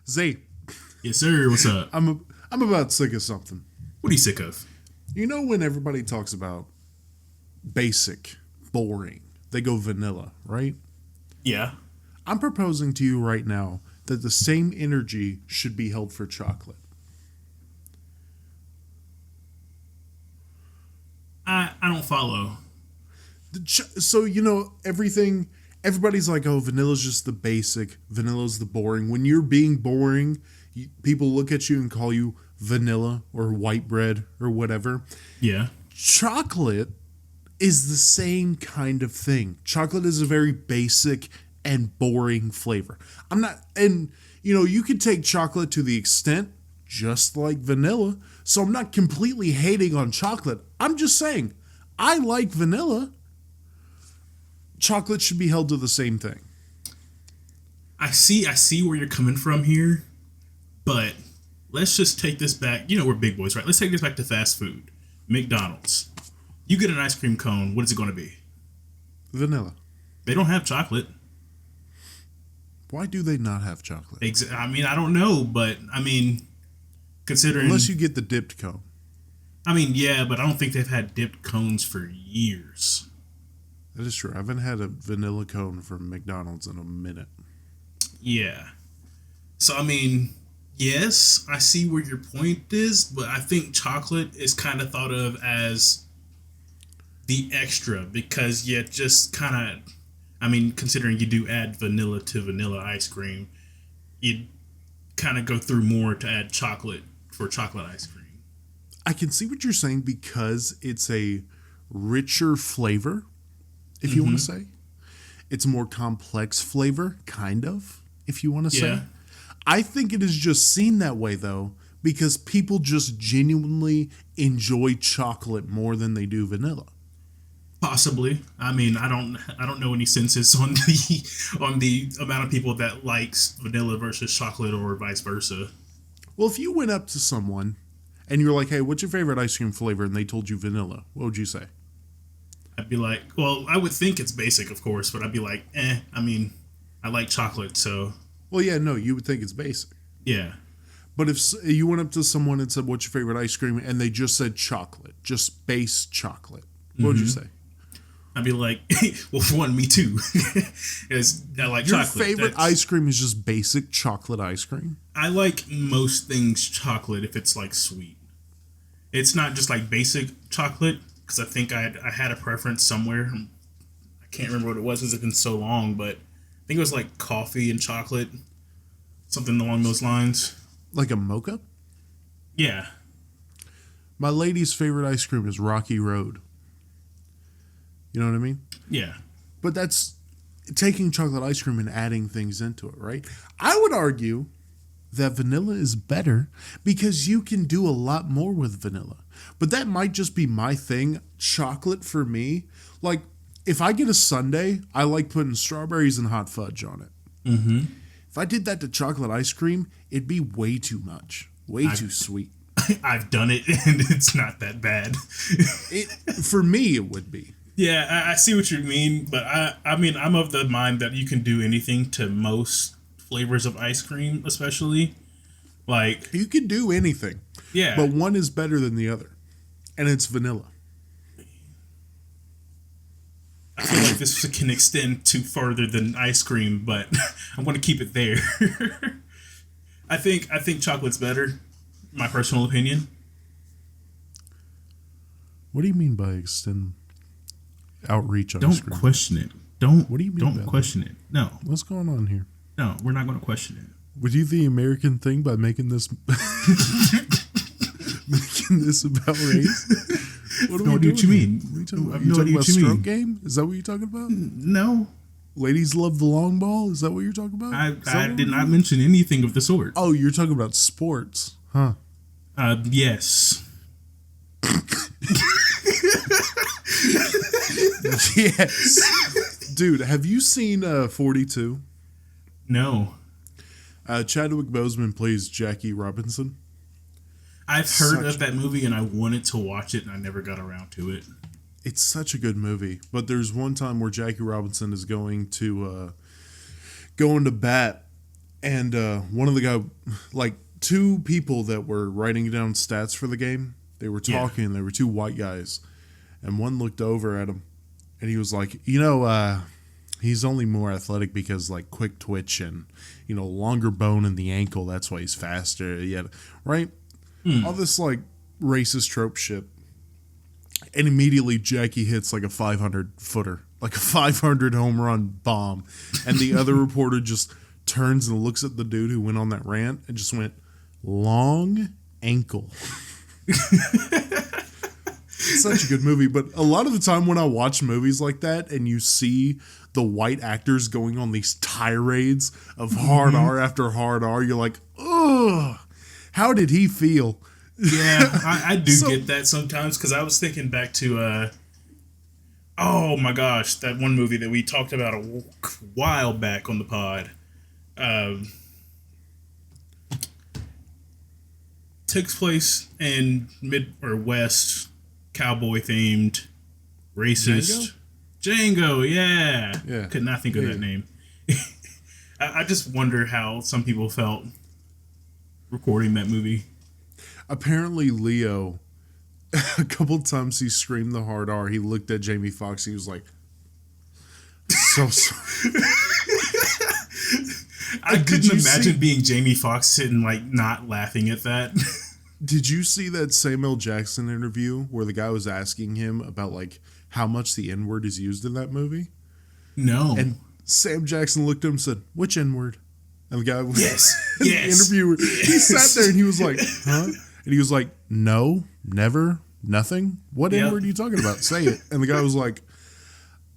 Zay, Yes, sir. What's up? I'm about sick of something. What are you sick of? You know when everybody talks about basic, boring, they go vanilla, right? Yeah. I'm proposing to you right now that the same energy should be held for chocolate. I don't follow. So everybody's like, oh, vanilla's just the basic, vanilla's the boring. When you're being boring, people look at you and call you vanilla or white bread or whatever. Yeah. Chocolate is the same kind of thing. Chocolate is a very basic and boring flavor. You could take chocolate to the extent just like vanilla. So I'm not completely hating on chocolate. I'm just saying I like vanilla. Chocolate should be held to the same thing. I see where you're coming from here, but let's just take this back. You know we're big boys, right? Let's take this back to fast food. McDonald's. You get an ice cream cone, what is it going to be? Vanilla. They don't have chocolate. Why do they not have chocolate? I don't know, but considering... Unless you get the dipped cone. Yeah, but I don't think they've had dipped cones for years. That is true. I haven't had a vanilla cone from McDonald's in a minute. Yeah. So, yes, I see where your point is, but I think chocolate is kind of thought of as the extra because you just kind of, considering you do add vanilla to vanilla ice cream, you kind of go through more to add chocolate for chocolate ice cream. I can see what you're saying because it's a richer flavor, if you want to say. It's a more complex flavor, kind of, if you want to say. I think it is just seen that way, though, because people just genuinely enjoy chocolate more than they do vanilla. Possibly. I don't know any census on the amount of people that likes vanilla versus chocolate or vice versa. Well, if you went up to someone and you're like, hey, what's your favorite ice cream flavor? And they told you vanilla, what would you say? I'd be like, well, I would think it's basic, of course, but I'd be like, I like chocolate, so... Well, yeah, no, you would think it's basic. Yeah. But if you went up to someone and said, what's your favorite ice cream? And they just said chocolate, just base chocolate, what would you say? I'd be like, well, for one, me too. I like Your chocolate. Your favorite ice cream is just basic chocolate ice cream? I like most things chocolate if it's like sweet. It's not just like basic chocolate, because I think I had a preference somewhere. I can't remember what it was because it's been so long, but I think it was like coffee and chocolate, something along those lines. Like a mocha? Yeah. My lady's favorite ice cream is Rocky Road. You know what I mean? Yeah. But that's taking chocolate ice cream and adding things into it, right? I would argue that vanilla is better because you can do a lot more with vanilla. But that might just be my thing. Chocolate for me, like if I get a sundae, I like putting strawberries and hot fudge on it. Mm-hmm. If I did that to chocolate ice cream, it'd be way too much, too sweet. I've done it and it's not that bad. For me, it would be. Yeah, I see what you mean, but I'm of the mind that you can do anything to most flavors of ice cream, especially. Like you can do anything. Yeah. But one is better than the other. And it's vanilla. I feel like this can extend to further than ice cream, but I'm going to keep it there. I think chocolate's better, my personal opinion. What do you mean by extend outreach on ice cream? Don't question it. Don't. What do you mean? Don't question it. No. What's going on here? No, we're not going to question it. Would you the American thing by making this about race? What do you mean? What are you talking about? You talking about stroke game? Is that what you're talking about? No. Ladies love the long ball? Is that what you're talking about? I did not mention anything of the sort. Oh, you're talking about sports, huh? Yes. Yes. Dude, have you seen 42? No. Chadwick Boseman plays Jackie Robinson. I've heard of that movie and I wanted to watch it and I never got around to it. It's such a good movie. But there's one time where Jackie Robinson is going to bat And one of the guy, like two people that were writing down stats for the game, they were talking. Yeah. They were two white guys, and one looked over at him, and he was like, he's only more athletic because like quick twitch and longer bone in the ankle. That's why he's faster. Yeah, right. All this like racist trope shit, and immediately Jackie hits like a 500 footer, like a 500 home run bomb, and the other reporter just turns and looks at the dude who went on that rant and just went, long ankle. Such a good movie. But a lot of the time when I watch movies like that and you see the white actors going on these tirades of hard R after hard R, you're like, ugh, how did he feel? Yeah, I do get that sometimes, because I was thinking back to oh my gosh, that one movie that we talked about a while back on the pod. Takes place in mid or west, cowboy themed, racist. Django, yeah. Could not think of that name. I just wonder how some people felt recording that movie. Apparently, Leo, a couple times he screamed the hard R. He looked at Jamie Foxx. He was like, so sorry. I couldn't imagine being Jamie Foxx sitting like not laughing at that. Did you see that Samuel Jackson interview where the guy was asking him about like how much the N-word is used in that movie? No. And Sam Jackson looked at him and said, "Which N-word?" And the guy was the interviewer. He sat there and he was like, "Huh?" And he was like, "No, never, nothing. What N-word are you talking about? Say it." And the guy was like,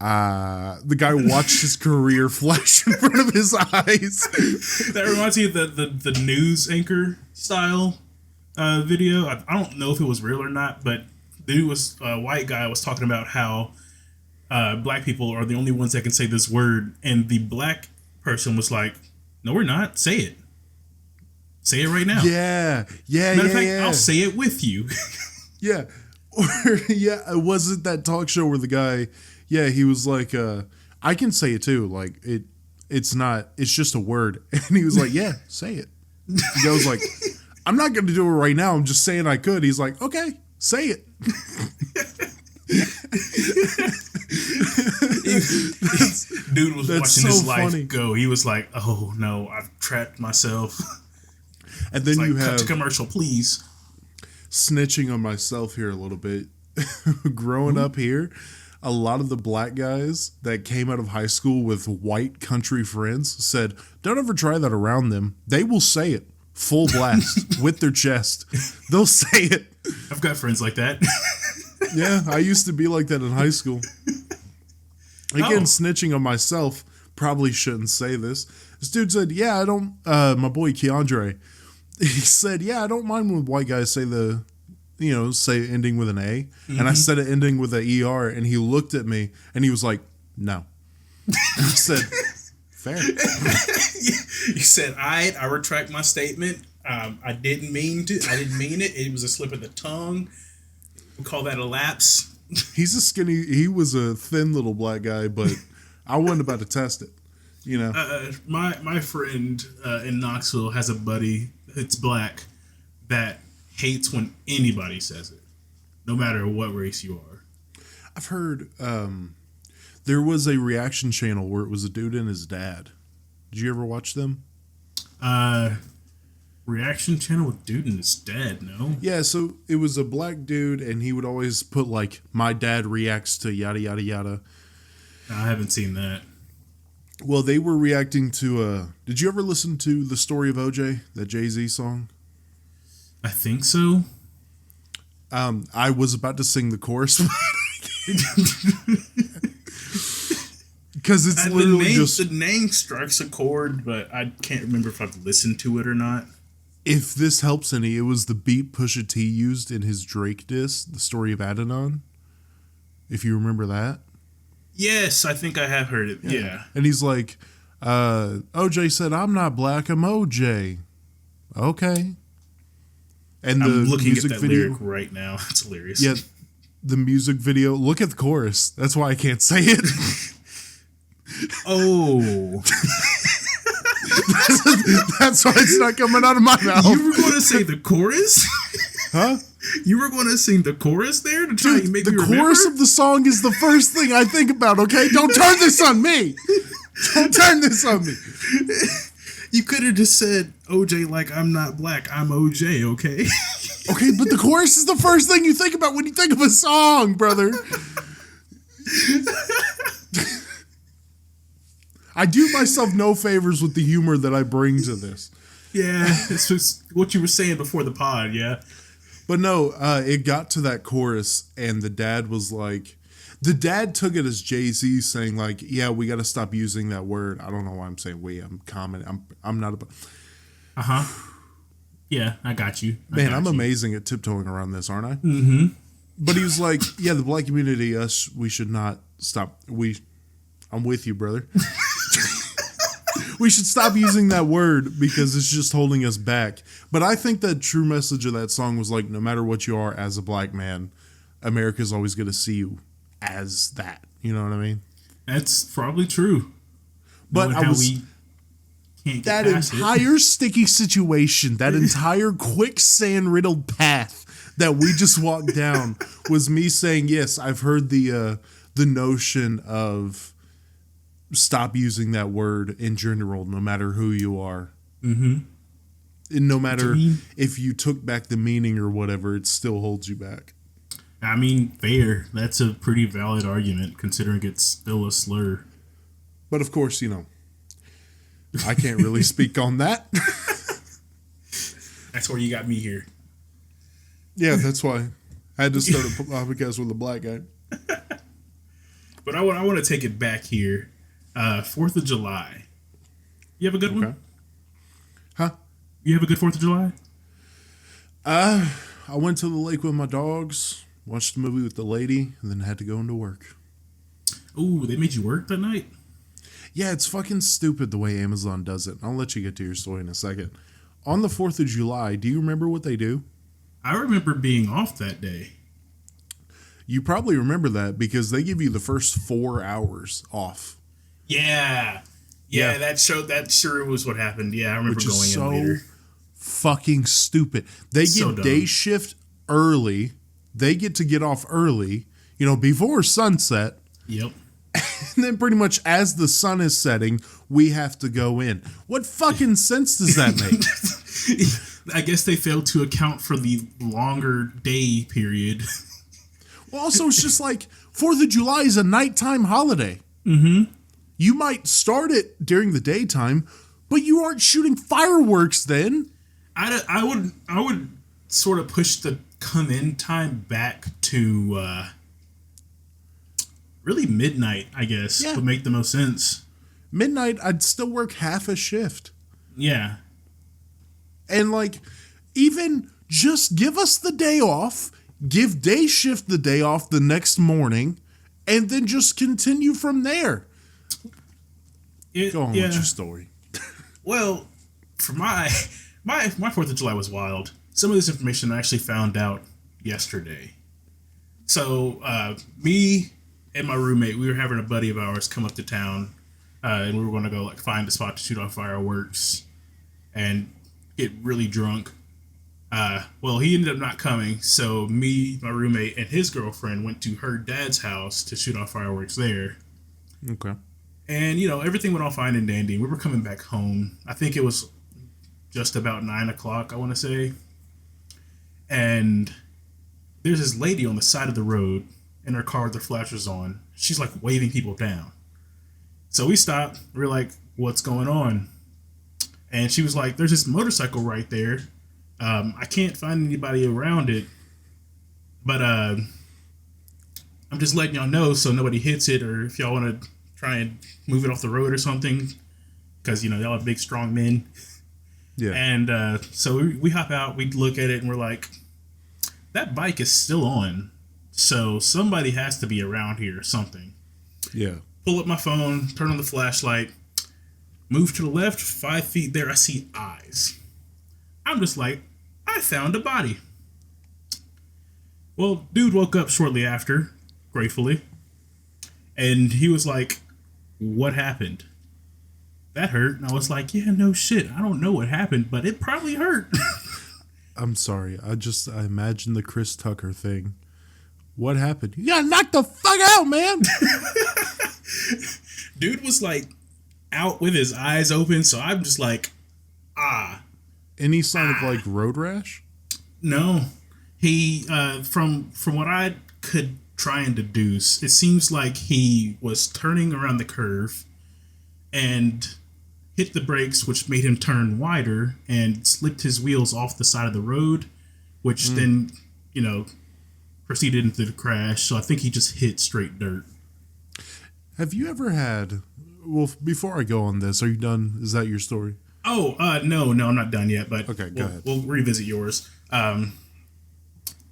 the guy watched his career flash in front of his eyes. That reminds me of the news anchor style video. I don't know if it was real or not, but the dude was a white guy was talking about how black people are the only ones that can say this word, and the black person was like, "No, we're not. Say it. Say it right now." Yeah. Matter of fact, I'll say it with you. Yeah. Or it wasn't that talk show where the guy, he was like, I can say it too. Like it's just a word. And he was like, "Yeah, say it." The guy was like, "I'm not going to do it right now. I'm just saying I could." He's like, "Okay, say it." Dude was watching his life go. He was like, "Oh no, I've trapped myself." And then you have cut to commercial, please. Snitching on myself here a little bit. Growing up here, a lot of the black guys that came out of high school with white country friends said, "Don't ever try that around them. They will say it full blast with their chest. They'll say it." I've got friends like that. Yeah, I used to be like that in high school. Again, snitching on myself, probably shouldn't say this. This dude said, "Yeah, I don't," my boy Keandre, he said, "Yeah, I don't mind when white guys say say ending with an A." Mm-hmm. And I said it ending with an ER, and he looked at me and he was like, "No." And I said, "Fair." You said, I retract my statement. I didn't mean it. It was a slip of the tongue. We call that a lapse. He was a thin little black guy, but I wasn't about to test it. My friend in Knoxville has a buddy that's black that hates when anybody says it, no matter what race you are. I've heard there was a reaction channel where it was a dude and his dad. Did you ever watch them? Reaction channel with dude and his dad, no? Yeah, so it was a black dude, and he would always put, like, "My dad reacts to yada, yada, yada." I haven't seen that. Well, they were reacting to, did you ever listen to The Story of O.J., that Jay-Z song? I think so. I was about to sing the chorus. Because it's literally the name strikes a chord, but I can't remember if I've listened to it or not. If this helps any, it was the beat Pusha T used in his Drake diss, The Story of Adidon. If you remember that. Yes, I think I have heard it. Yeah. And he's like, OJ said, "I'm not black, I'm OJ." Okay. And I'm looking at that lyric right now. It's hilarious. Yeah, the music video. Look at the chorus. That's why I can't say it. Oh. That's why it's not coming out of my mouth. You were going to say the chorus? Huh? You were going to sing the chorus there to try and make the me remember? chorus of the song is the first thing I think about, okay? Don't turn this on me. Don't turn this on me. You could have just said, OJ, like, I'm not black, I'm OJ, okay? Okay, but the chorus is the first thing you think about when you think of a song, brother. I do myself no favors with the humor that I bring to this. Yeah, it's just what you were saying before the pod, yeah. But no, it got to that chorus, and the dad was like, the dad took it as Jay-Z saying, like, yeah, we got to stop using that word. I don't know why I'm saying we. I'm commenting. I'm not Uh-huh. Yeah, I got you. I'm amazing at tiptoeing around this, aren't I? Mm-hmm. But he was like, yeah, the black community, we should not stop. I'm with you, brother. We should stop using that word because it's just holding us back. But I think the true message of that song was like, no matter what you are as a black man, America's always going to see you as that. You know what I mean? That's probably true. But that entire sticky situation, that entire quicksand riddled path that we just walked down was me saying, yes, I've heard the notion of stop using that word in general, no matter who you are. Mm-hmm. And no matter if you took back the meaning or whatever, it still holds you back. I mean, fair. That's a pretty valid argument, considering it's still a slur. But of course, I can't really speak on that. That's where you got me here. Yeah, that's why I had to start a podcast with a black guy. But I want to take it back here. 4th of July. You have a good one? Huh? You have a good 4th of July? I went to the lake with my dogs, watched a movie with the lady, and then had to go into work. Ooh, they made you work that night? Yeah, it's fucking stupid the way Amazon does it. I'll let you get to your story in a second. On the 4th of July, do you remember what they do? I remember being off that day. You probably remember that because they give you the first 4 hours off. Yeah. That sure was what happened. Yeah, I remember going in later. Fucking stupid. They get day shift early. They get off early, before sunset. Yep. And then pretty much as the sun is setting, we have to go in. What fucking sense does that make? I guess they failed to account for the longer day period. Well, also, it's just like 4th of July is a nighttime holiday. Mm-hmm. You might start it during the daytime, but you aren't shooting fireworks then. I would sort of push the come in time back to really midnight, I guess, would make the most sense. Midnight, I'd still work half a shift. Yeah. And even just give us the day off, give day shift the day off the next morning, and then just continue from there. Go on with your story. Well, for my 4th of July was wild. Some of this information I actually found out yesterday. So, me and my roommate, we were having a buddy of ours come up to town, and we were going to go find a spot to shoot off fireworks and get really drunk. Well, he ended up not coming, so me, my roommate, and his girlfriend went to her dad's house to shoot off fireworks there. Okay. And, everything went all fine and dandy. We were coming back home. I think it was just about 9 o'clock, I want to say. And there's this lady on the side of the road in her car with her flashers on. She's waving people down. So we stopped. We were like, what's going on? And she was like, there's this motorcycle right there. I can't find anybody around it. But I'm just letting y'all know so nobody hits it, or if y'all want to try and move it off the road or something, because y'all are big strong men. Yeah. And so we hop out, we look at it, and we're like, that bike is still on, so somebody has to be around here or something. Yeah. Pull up my phone, turn on the flashlight, move to the left, 5 feet there, I see eyes. I'm just like, I found a body. Well, dude woke up shortly after, gratefully, and he was like, what happened? that hurt. And I was like, yeah, no shit. I don't know what happened, but it probably hurt. I'm sorry. I imagine the Chris Tucker thing. What happened? You got knocked the fuck out, man. Dude was like out with his eyes open. So I'm just like, ah. Any sign of like road rash? No. He, from what I could try and deduce, it seems like he was turning around the curve and hit the brakes, which made him turn wider and slipped his wheels off the side of the road, which then, proceeded into the crash. So I think he just hit straight dirt. Have you ever had, well, before I go on this, are you done? Is that your story? Oh, no, I'm not done yet, but okay, go ahead. We'll revisit yours.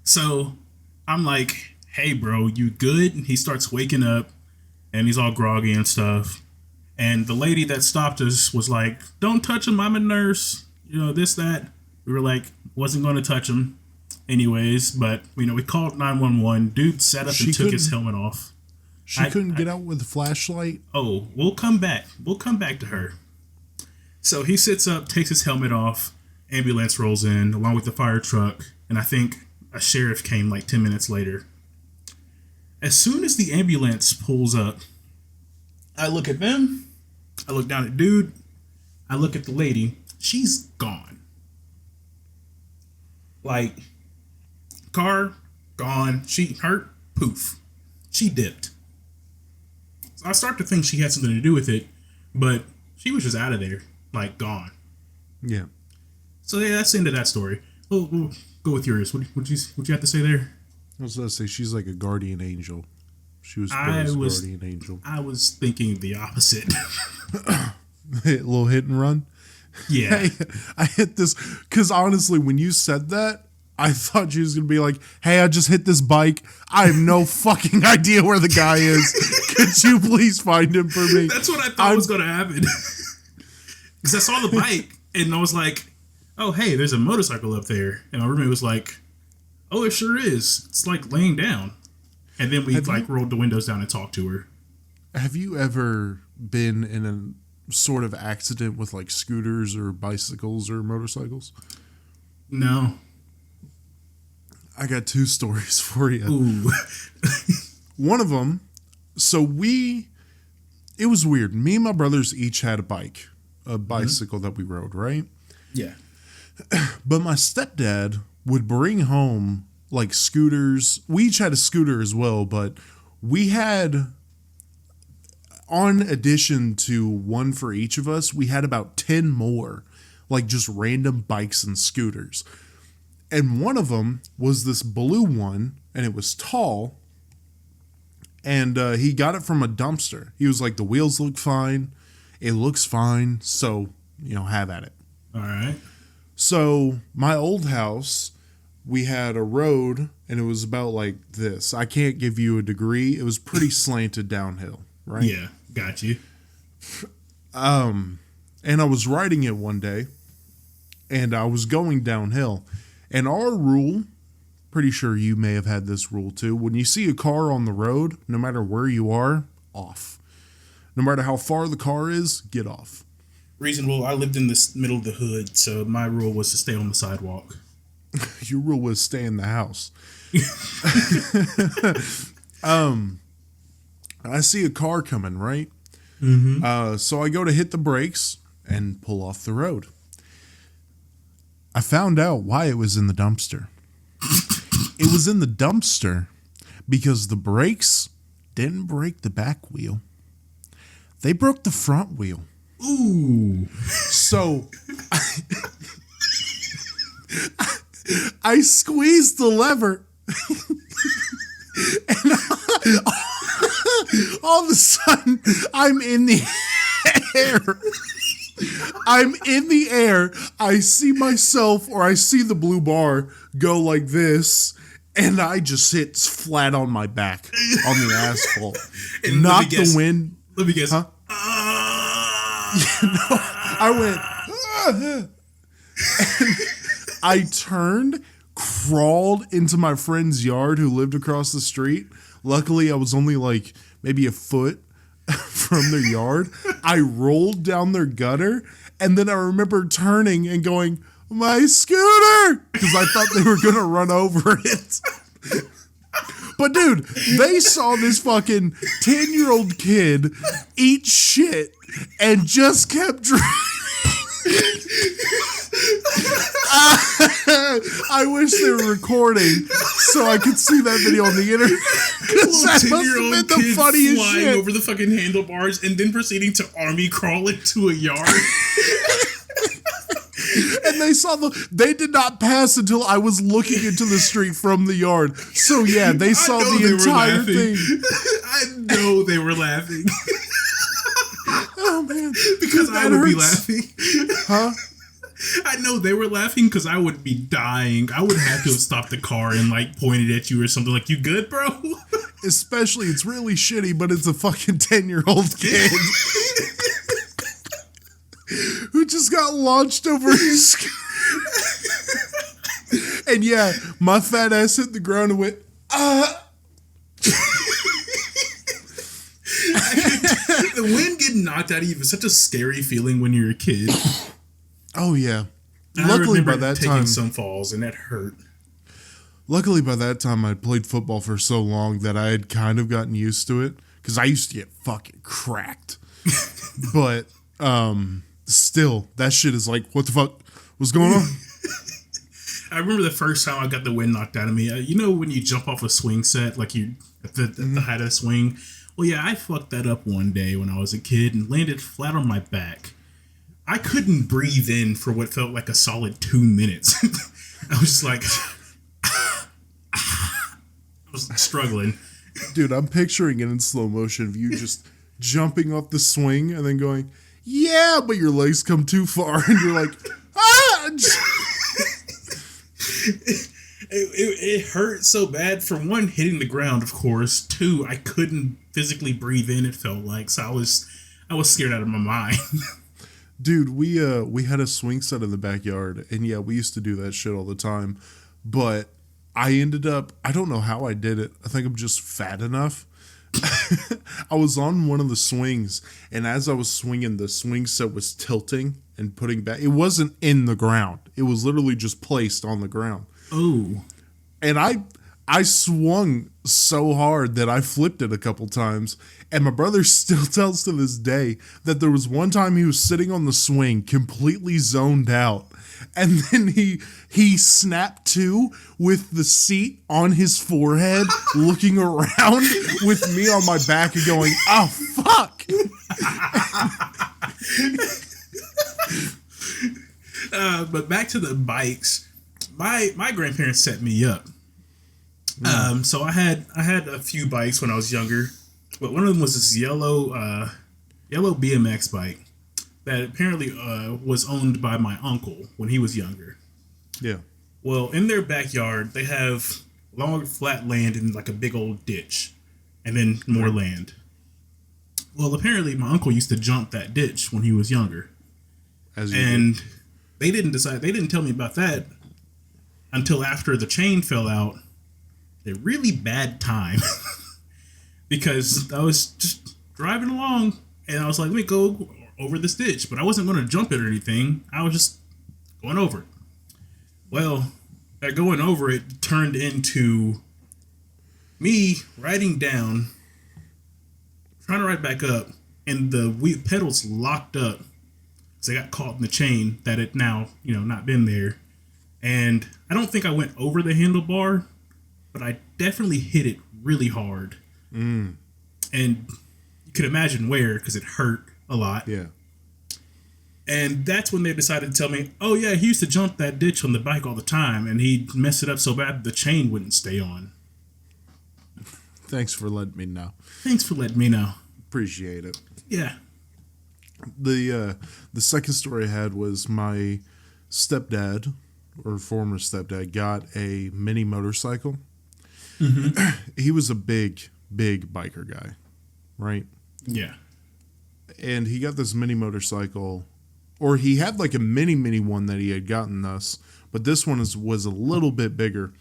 So I'm like, hey, bro, you good? And he starts waking up and he's all groggy and stuff. And the lady that stopped us was like, don't touch him. I'm a nurse. This, that. We were like, wasn't going to touch him anyways. But, we called 911. Dude sat up and took his helmet off. She couldn't get out with a flashlight? Oh, we'll come back. We'll come back to her. So he sits up, takes his helmet off. Ambulance rolls in along with the fire truck. And I think a sheriff came like 10 minutes later. As soon as the ambulance pulls up, I look at them. I look down at dude. I look at the lady. She's gone. Like, car, gone. She hurt, poof. She dipped. So I start to think she had something to do with it, but she was just out of there, like, gone. Yeah. So yeah, that's the end of that story. We'll go with yours. What you have to say there? I was going to say she's like a guardian angel. She was guardian angel. I was thinking the opposite. A little hit and run. Yeah. Hey, I hit this because honestly, when you said that, I thought she was going to be like, hey, I just hit this bike. I have no fucking idea where the guy is. Could you please find him for me? That's what I thought was going to happen. Because I saw the bike and I was like, oh, hey, there's a motorcycle up there. And my roommate was like, oh, it sure is. It's like laying down. And then we rolled the windows down and talked to her. Have you ever been in a sort of accident with like scooters or bicycles or motorcycles? No. I got two stories for you. Ooh. One of them, it was weird. Me and my brothers each had a bicycle that we rode, right? Yeah. But my stepdad would bring home like scooters. We each had a scooter as well, but we had, on addition to one for each of us, we had about 10 more, like just random bikes and scooters. And one of them was this blue one, and it was tall, and he got it from a dumpster. He was like, the wheels look fine, it looks fine, so, have at it. All right. So my old house, we had a road, and it was about like this. I can't give you a degree. It was pretty slanted downhill, right? Yeah, got you. And I was riding it one day, and I was going downhill. And our rule, pretty sure you may have had this rule too, when you see a car on the road, no matter where you are, off. No matter how far the car is, get off. Reasonable. I lived in the middle of the hood, so my rule was to stay on the sidewalk. Your rule was stay in the house. I see a car coming, right? Mm-hmm. So I go to hit the brakes and pull off the road. I found out why it was in the dumpster. It was in the dumpster because the brakes didn't break the back wheel. They broke the front wheel. Ooh. So I squeezed the lever and all of a sudden I'm in the air. I'm in the air. I see myself, or I see the blue bar go like this, and I just hit flat on my back on the asphalt. Knocked the wind. Let me guess. Huh? I went. I turned, crawled into my friend's yard who lived across the street. Luckily, I was only like maybe a foot from their yard. I rolled down their gutter, and then I remember turning and going, "My scooter!" Because I thought they were going to run over it. But dude, they saw this fucking 10-year-old kid eat shit and just kept driving. I wish they were recording so I could see that video on the internet. Because that must have been the funniest flying shit. over the fucking handlebars and then proceeding to army crawl into a yard. And they did not pass until I was looking into the street from the yard. So yeah, they saw the entire thing. I know they were laughing. Oh man. Because I would be laughing. Huh? I know they were laughing because I would be dying. I would have to have stopped the car and like pointed at you or something like, "You good, bro?" Especially, it's really shitty, but it's a fucking 10-year-old kid who just got launched over his scooter. And yeah, my fat ass hit the ground and went, The wind getting knocked out of you is such a scary feeling when you're a kid. Oh yeah. Luckily by that time, taking some falls and that hurt. Luckily by that time, I'd played football for so long that I had kind of gotten used to it because I used to get fucking cracked. But still, that shit is like, what the fuck? What's going on? I remember the first time I got the wind knocked out of me. You know when you jump off a swing set, like you at the height of the swing. Well, yeah, I fucked that up one day when I was a kid and landed flat on my back. I couldn't breathe in for what felt like a solid 2 minutes. I was just like, I was struggling. Dude, I'm picturing it in slow motion of you just jumping off the swing and then going, yeah, but your legs come too far and you're like, ah! It hurt so bad from one, hitting the ground, of course. Two, I couldn't physically breathe in, it felt like. So I was scared out of my mind. Dude, we had a swing set in the backyard, and yeah, we used to do that shit all the time. But I ended up, I don't know how I did it. I think I'm just fat enough. I was on one of the swings, and as I was swinging, the swing set was tilting and putting back. It wasn't in the ground. It was literally just placed on the ground. Oh. And I swung so hard that I flipped it a couple times. And my brother still tells to this day that there was one time he was sitting on the swing, completely zoned out. And then he snapped to with the seat on his forehead, looking around with me on my back and going, "Oh, fuck." But back to the bikes. My grandparents set me up. So I had a few bikes when I was younger, but one of them was this yellow BMX bike that apparently was owned by my uncle when he was younger. Yeah. Well, in their backyard, they have long flat land and like a big old ditch, and then more land. Well, apparently my uncle used to jump that ditch when he was younger, and they didn't tell me about that until after the chain fell out. A really bad time because I was just driving along and I was like, let me go over this ditch, but I wasn't going to jump it or anything. I was just going over it. Well, that going over it turned into me riding down, trying to ride back up, and the pedals locked up because I got caught in the chain that had now, not been there. And I don't think I went over the handlebar, but I definitely hit it really hard. And you can imagine where, because it hurt a lot. Yeah. And that's when they decided to tell me, oh yeah, he used to jump that ditch on the bike all the time, and he'd mess it up so bad the chain wouldn't stay on. Thanks for letting me know. Appreciate it. Yeah. The second story I had was my stepdad, or former stepdad, got a mini motorcycle. Mm-hmm. He was a big biker guy, right? Yeah. And he got this mini motorcycle, or he had like a mini one that he had gotten us, but this one was a little bit bigger.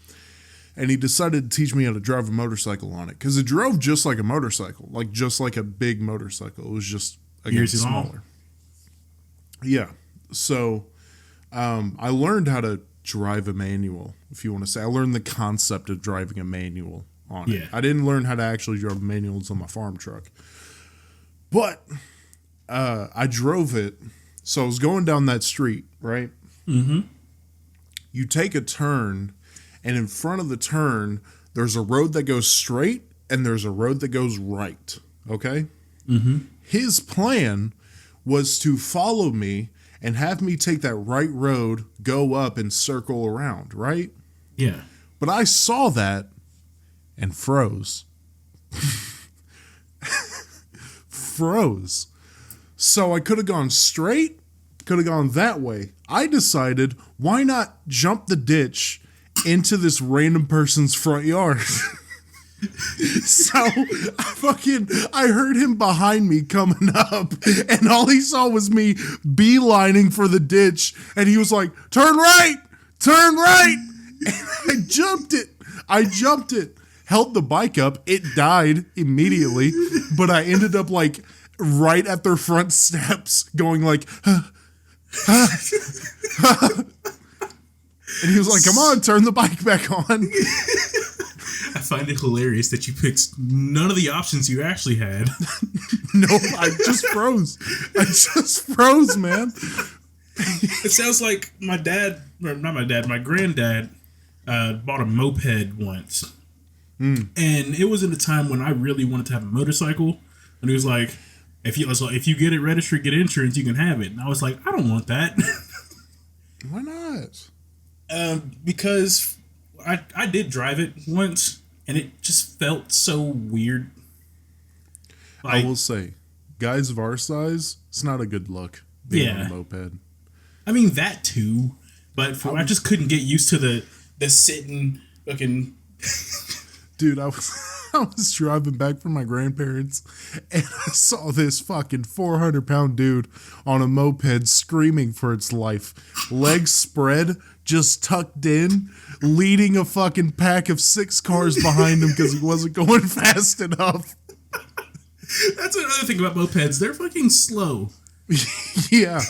and he decided to teach me how to drive a motorcycle on it because it drove just like a motorcycle, like just like a big motorcycle. It was just again smaller. Yeah. So I learned how to drive a manual, if you want to say. I learned the concept of driving a manual on it. I didn't learn how to actually drive manuals on my farm truck. But I drove it. So I was going down that street, right? Mm-hmm. You take a turn, and in front of the turn, there's a road that goes straight, and there's a road that goes right. Okay? Mm-hmm. His plan was to follow me and have me take that right road, go up, and circle around, right? Yeah. But I saw that and froze. Froze. So I could have gone straight, could have gone that way. I decided, why not jump the ditch into this random person's front yard? So I heard him behind me coming up, and all he saw was me beelining for the ditch, and he was like, turn right, and I jumped it, held the bike up, it died immediately, but I ended up like right at their front steps going like, and he was like, come on, turn the bike back on. I find it hilarious that you picked none of the options you actually had. No, I just froze, man. It sounds like my granddad bought a moped once. And it was at a time when I really wanted to have a motorcycle. And he was like, if you get it registered, get insurance, you can have it. And I was like, I don't want that. Why not? Because I did drive it once, and it just felt so weird. I will say, guys of our size, it's not a good look being on a moped. I mean, that too, but I just couldn't get used to the sitting looking. Dude, I was driving back from my grandparents, and I saw this fucking 400-pound dude on a moped screaming for its life. Legs spread, just tucked in, leading a fucking pack of 6 cars behind him because he wasn't going fast enough. That's another thing about mopeds. They're fucking slow. Yeah.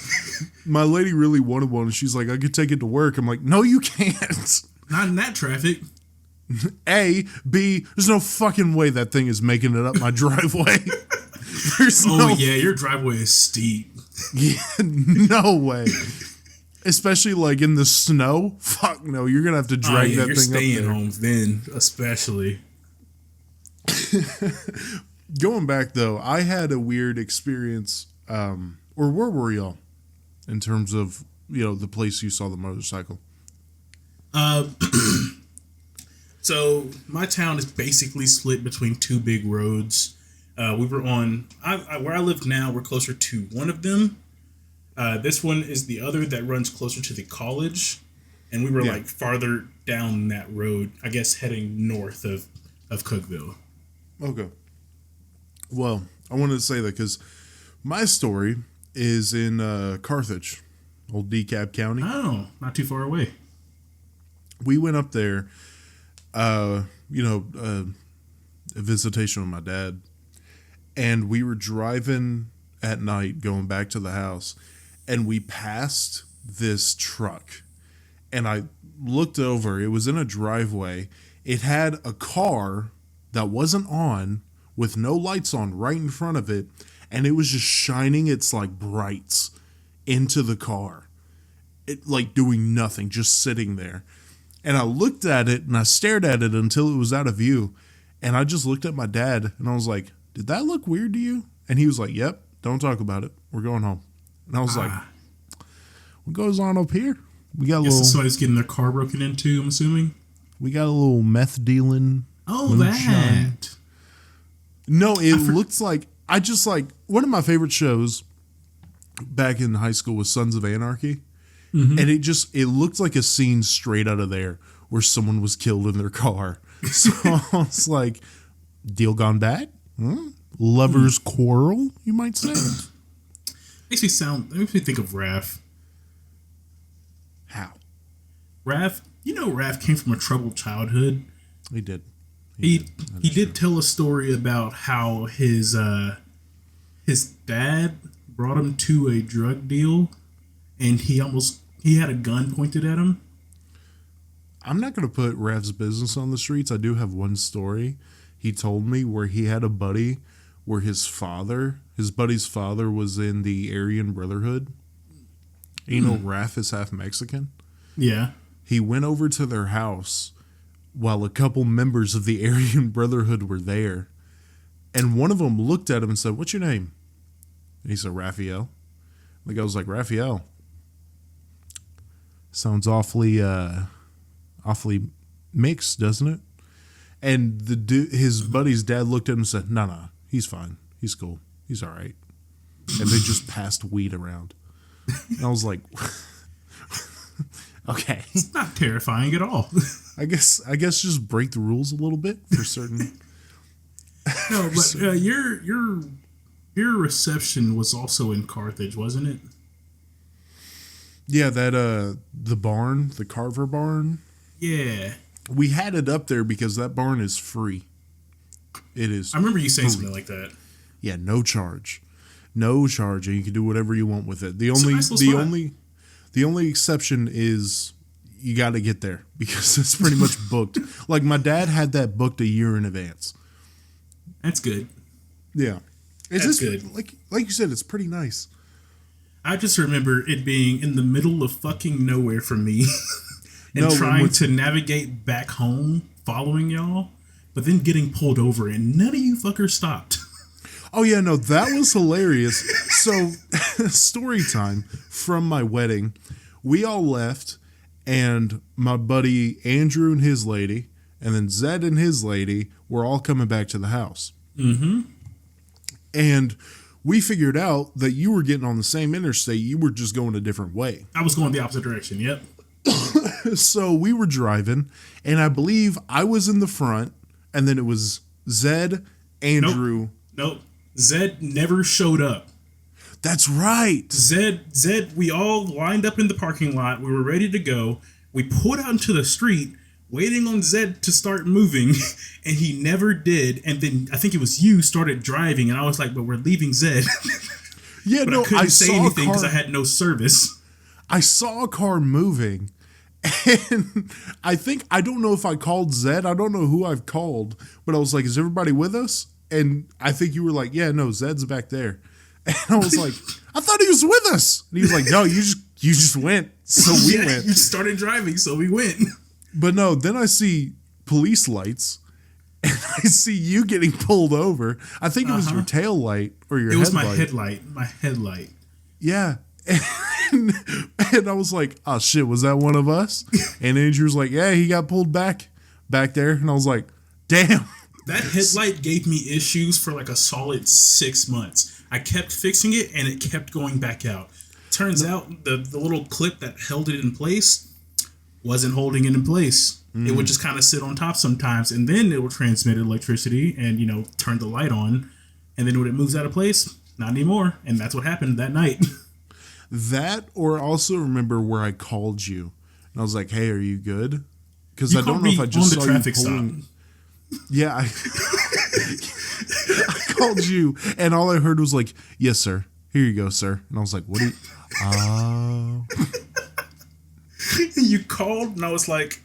My lady really wanted one, and she's like, I could take it to work. I'm like, no, you can't. Not in that traffic. A, B, there's no fucking way that thing is making it up my driveway. Your driveway is steep. Yeah, no way. Especially like in the snow. Fuck no, you're gonna have to drag that thing up there. You're staying home then, especially. Going back though, I had a weird experience. Or where were y'all in terms of the place you saw the motorcycle? So my town is basically split between 2 big roads. We were on where I live now. We're closer to one of them. This one is the other that runs closer to the college, and we were like farther down that road. I guess heading north of Cookeville. Okay. Well, I wanted to say that because my story is in Carthage, old DeKalb County. Oh, not too far away. We went up there. A visitation with my dad, and we were driving at night going back to the house, and we passed this truck, and I looked over. It was in a driveway. It had a car that wasn't on with no lights on right in front of it, and it was just shining its like brights into the car, it like doing nothing, just sitting there. And I looked at it and I stared at it until it was out of view. And I just looked at my dad and I was like, did that look weird to you? And he was like, yep, don't talk about it. We're going home. And I was like, what goes on up here? We got somebody's getting their car broken into, I'm assuming. We got a little meth dealing. Oh, that. No, it looks like, one of my favorite shows back in high school was Sons of Anarchy. Mm-hmm. And it looked like a scene straight out of there where someone was killed in their car. So I was like, deal gone bad? Lovers quarrel, you might say? Makes me think of Raph. How? Raph came from a troubled childhood. He did. He did tell a story about how his dad brought him to a drug deal, and he had a gun pointed at him. I'm not going to put Rev's business on the streets. I do have one story he told me where he had a buddy where his buddy's father was in the Aryan Brotherhood. You know, Raph is half Mexican. Yeah. He went over to their house while a couple members of the Aryan Brotherhood were there. And one of them looked at him and said, "What's your name?" And he said, "Raphael." The guy was like, "Raphael. Sounds awfully mixed, doesn't it?" And his buddy's dad looked at him and said, No, he's fine. He's cool. He's all right. And they just passed weed around. And I was like, okay. It's not terrifying at all. I guess just break the rules a little bit for certain. No, but your reception was also in Carthage, wasn't it? Yeah, that the Carver barn. Yeah. We had it up there because that barn is free. It is. I remember you saying something like that. Yeah, no charge. No charge, and you can do whatever you want with it. The only exception is you got to get there because it's pretty much booked. Like my dad had that booked a year in advance. That's good. Yeah. That's good. Like you said, it's pretty nice. I just remember it being in the middle of fucking nowhere for me and trying to navigate back home following y'all, but then getting pulled over and none of you fuckers stopped. Oh, yeah, no, that was hilarious. So, story time from my wedding. We all left, and my buddy Andrew and his lady, and then Zed and his lady were all coming back to the house. Mm-hmm. And we figured out that you were getting on the same interstate. You were just going a different way. I was going the opposite direction, yep. So we were driving, and I believe I was in the front, and then it was Zed, Andrew. Nope. Zed never showed up. That's right. Zed, we all lined up in the parking lot. We were ready to go. We pulled out into the street, waiting on Zed to start moving, and he never did. And then I think it was you started driving, and I was like, "But we're leaving Zed." Yeah, but no, I couldn't say anything because I had no service. I saw a car moving, and I don't know if I called Zed. I don't know who I've called, but I was like, "Is everybody with us?" And I think you were like, "Yeah, no, Zed's back there." And I was like, "I thought he was with us." And he was like, "No, you just went." So we went. You started driving, so we went. But no, then I see police lights, and I see you getting pulled over. I think it was your tail light or your headlight. It was my headlight. Yeah. And I was like, "Oh shit, was that one of us?" And Andrew was like, "Yeah, he got pulled back there." And I was like, "Damn." That headlight gave me issues for like a solid 6 months. I kept fixing it and it kept going back out. Turns out the little clip that held it in place wasn't holding it in place. It would just kind of sit on top sometimes, and then it would transmit electricity and, turn the light on. And then when it moves out of place, not anymore. And that's what happened that night. That, or also remember where I called you. And I was like, "Hey, are you good?" Because I don't know if I just saw you pulling... Yeah, I called you, and all I heard was like, "Yes, sir. Here you go, sir." And I was like, "What do you?" You called, and I was like,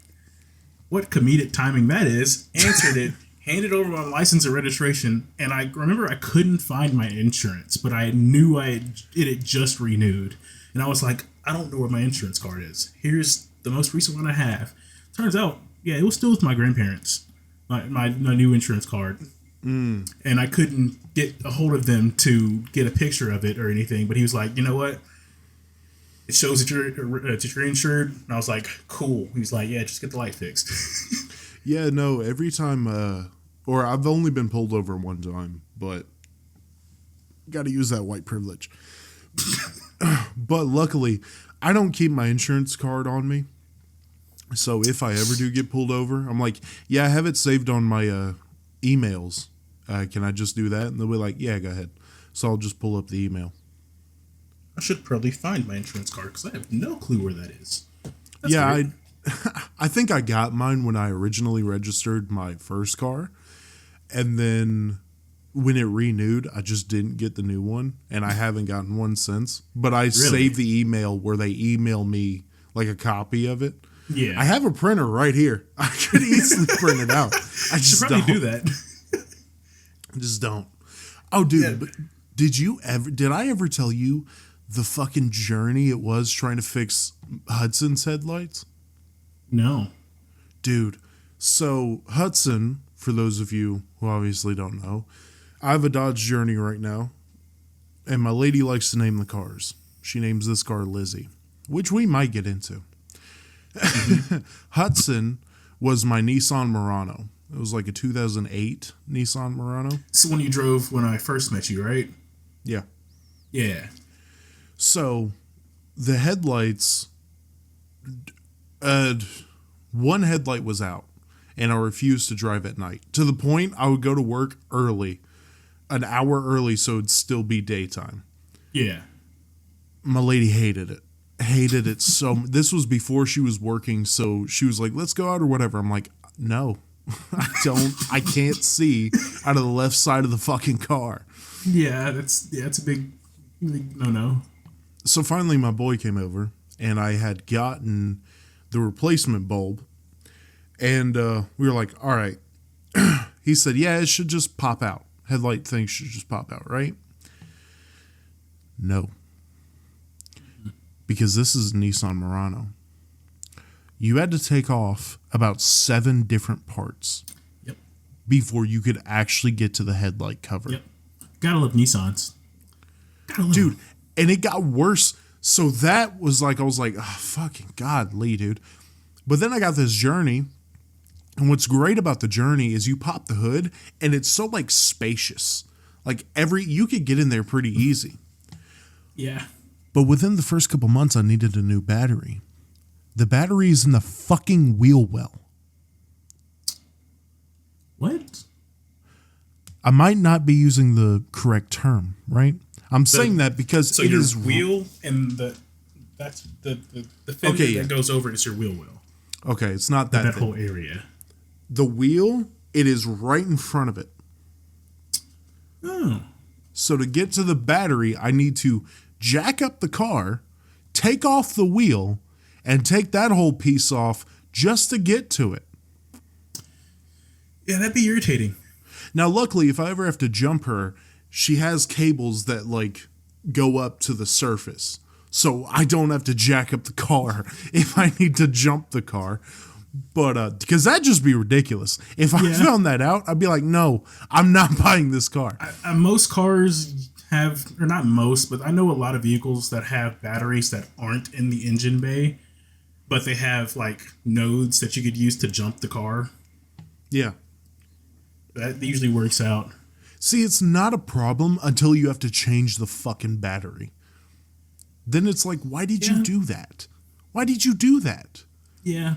"What comedic timing that is?" Answered it, handed over my license and registration, and I remember I couldn't find my insurance, but I knew it had just renewed, and I was like, "I don't know where my insurance card is. Here's the most recent one I have." Turns out, yeah, it was still with my grandparents. My new insurance card, and I couldn't get a hold of them to get a picture of it or anything. But he was like, "You know what? It shows that you're insured." And I was like, "Cool." He was like, "Yeah, just get the light fixed." Yeah, no. Every time, or I've only been pulled over one time, but got to use that white privilege. But luckily, I don't keep my insurance card on me. So if I ever do get pulled over, I'm like, "Yeah, I have it saved on my emails. Can I just do that?" And they'll be like, "Yeah, go ahead." So I'll just pull up the email. I should probably find my insurance card because I have no clue where that is. That's I think I got mine when I originally registered my first car. And then when it renewed, I just didn't get the new one. And I haven't gotten one since. But I saved the email where they email me like a copy of it. Yeah. I have a printer right here. I could easily print it out. I just should probably don't. do that. I just don't. Oh, dude, but did I ever tell you the fucking journey it was trying to fix Hudson's headlights? No. Dude, so Hudson, for those of you who obviously don't know, I have a Dodge Journey right now, and my lady likes to name the cars. She names this car Lizzie, which we might get into. Hudson was my Nissan Murano. It was like a 2008 Nissan Murano. It's the one you drove when I first met you, right? Yeah. Yeah. So the headlights, one headlight was out, and I refused to drive at night. To the point I would go to work early, an hour early, so it'd still be daytime. Yeah. My lady hated it. Hated it so. This was before she was working, so she was like, "Let's go out or whatever." I'm like, "No, I can't see out of the left side of the fucking car." Yeah, it's a big no. So finally, my boy came over, and I had gotten the replacement bulb, and we were like, "All right." He said, "Yeah, it should just pop out. Headlight thing should just pop out, right?" No. Because this is a Nissan Murano. You had to take off about 7 different parts. Yep. Before you could actually get to the headlight cover. Yep. Gotta love Nissans. Dude, and it got worse. So that was like, I was like, oh, fucking God, Lee, dude. But then I got this Journey. And what's great about the Journey is you pop the hood and it's so like spacious. Like you could get in there pretty easy. Yeah. But within the first couple months, I needed a new battery. The battery is in the fucking wheel well. What? I might not be using the correct term, right? I'm saying that because it is wheel and that's the fender that goes over it is your wheel well. Okay, it's not that that whole area. The wheel, it is right in front of it. Oh. So to get to the battery, I need to jack up the car, take off the wheel, and take that whole piece off just to get to it. Yeah, that'd be irritating. Now, luckily, if I ever have to jump her, she has cables that, like, go up to the surface. So I don't have to jack up the car if I need to jump the car. But, because that'd just be ridiculous. If I found that out, I'd be like, no, I'm not buying this car. Most cars have, or not most, but I know a lot of vehicles that have batteries that aren't in the engine bay, but they have, like, nodes that you could use to jump the car. Yeah. That usually works out. See, it's not a problem until you have to change the fucking battery. Then it's like, why did you do that? Why did you do that? Yeah.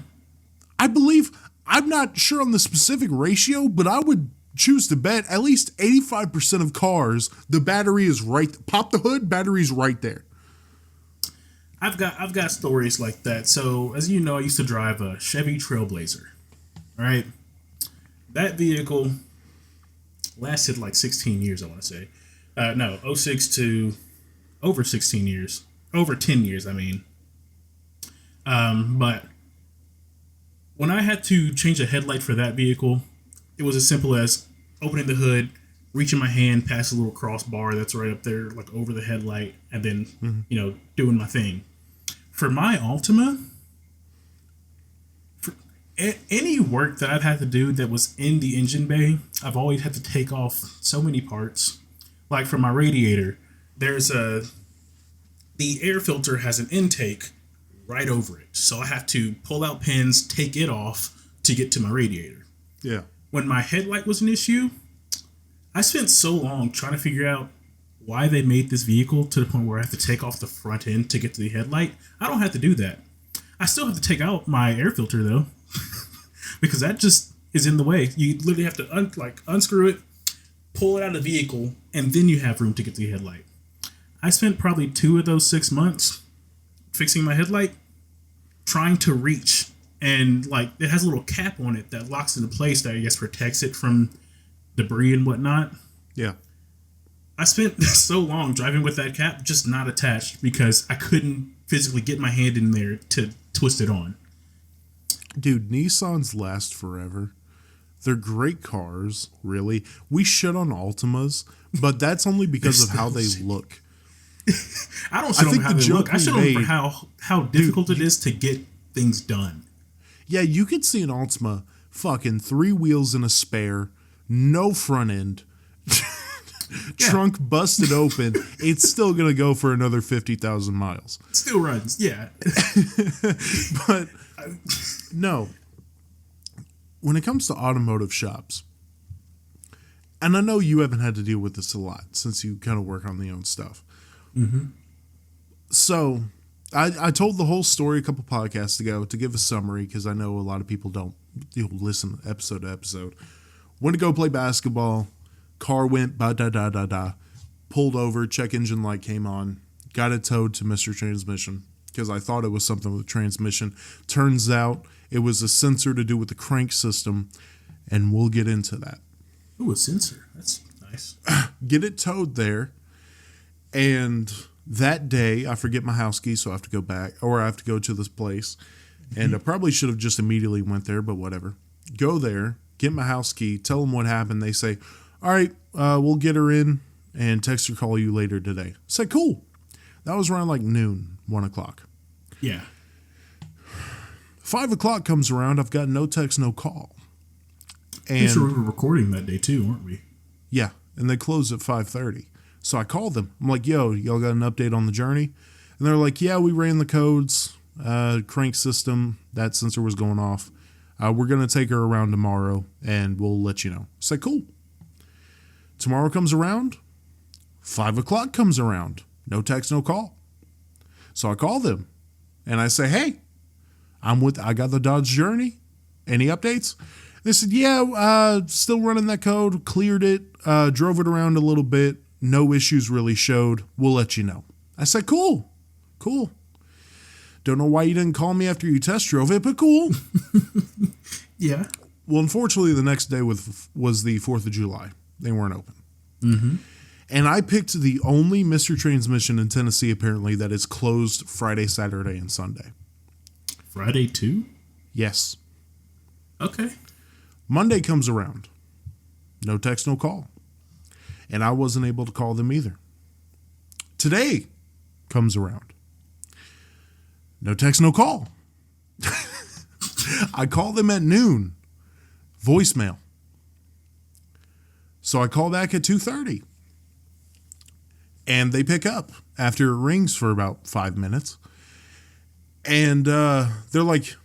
I believe, I'm not sure on the specific ratio, but I would choose to bet at least 85% of cars, the battery is right. Pop the hood, battery's right there. I've got stories like that. So, as you know, I used to drive a Chevy Trailblazer, right? That vehicle lasted like 16 years, I want to say. No, 06 to over 16 years. Over 10 years, I mean. But when I had to change a headlight for that vehicle, it was as simple as opening the hood, reaching my hand past a little crossbar that's right up there, like over the headlight, and then, doing my thing. For my Altima, for any work that I've had to do that was in the engine bay, I've always had to take off so many parts. Like for my radiator, the air filter has an intake right over it. So I have to pull out pins, take it off to get to my radiator. Yeah. When my headlight was an issue, I spent so long trying to figure out why they made this vehicle to the point where I have to take off the front end to get to the headlight. I don't have to do that. I still have to take out my air filter though, because that just is in the way. You literally have to unscrew it, pull it out of the vehicle, and then you have room to get to the headlight. I spent probably 2 of those 6 months fixing my headlight, trying to reach and like it has a little cap on it that locks into place that I guess protects it from debris and whatnot. Yeah. I spent so long driving with that cap just not attached because I couldn't physically get my hand in there to twist it on. Dude, Nissans last forever. They're great cars, really. We shit on Altimas, but that's only because of how they look. I don't shit on how they look. I shit on for how difficult it is to get things done. Yeah, you could see an Altima fucking 3 wheels and a spare, no front end, trunk busted open. It's still going to go for another 50,000 miles. Still runs, yeah. But no. When it comes to automotive shops, and I know you haven't had to deal with this a lot since you kind of work on the own stuff. Mm-hmm. So I told the whole story a couple podcasts ago to give a summary because I know a lot of people don't listen episode to episode. Went to go play basketball. Car went ba-da-da-da-da. Pulled over. Check engine light came on. Got it towed to Mr. Transmission because I thought it was something with transmission. Turns out it was a sensor to do with the crank system, and we'll get into that. Ooh, a sensor. That's nice. Get it towed there, and that day, I forget my house key, so I have to go back, or I have to go to this place. And I probably should have just immediately went there, but whatever. Go there, get my house key, tell them what happened. They say, all right, we'll get her in and text or call you later today. I said, cool. That was around like noon, 1 o'clock. Yeah. 5 o'clock comes around. I've got no text, no call. And sure we were recording that day too, weren't we? Yeah, and they closed at 5:30. So I called them. I'm like, yo, y'all got an update on the journey? And they're like, yeah, we ran the codes, crank system, that sensor was going off. We're going to take her around tomorrow, and we'll let you know. I said, cool. Tomorrow comes around. 5 o'clock comes around. No text, no call. So I call them, and I say, hey, I got the Dodge Journey. Any updates? They said, yeah, still running that code, cleared it, drove it around a little bit. No issues really showed. We'll let you know. I said, cool. Don't know why you didn't call me after you test drove it, but cool. Yeah. Well, unfortunately, the next day was the 4th of July. They weren't open. Mm-hmm. And I picked the only Mr. Transmission in Tennessee, apparently, that is closed Friday, Saturday, and Sunday. Friday, too? Yes. Okay. Monday comes around. No text, no call. And I wasn't able to call them either. Today comes around. No text, no call. I call them at noon. Voicemail. So I call back at 2:30. And they pick up after it rings for about 5 minutes. And they're like,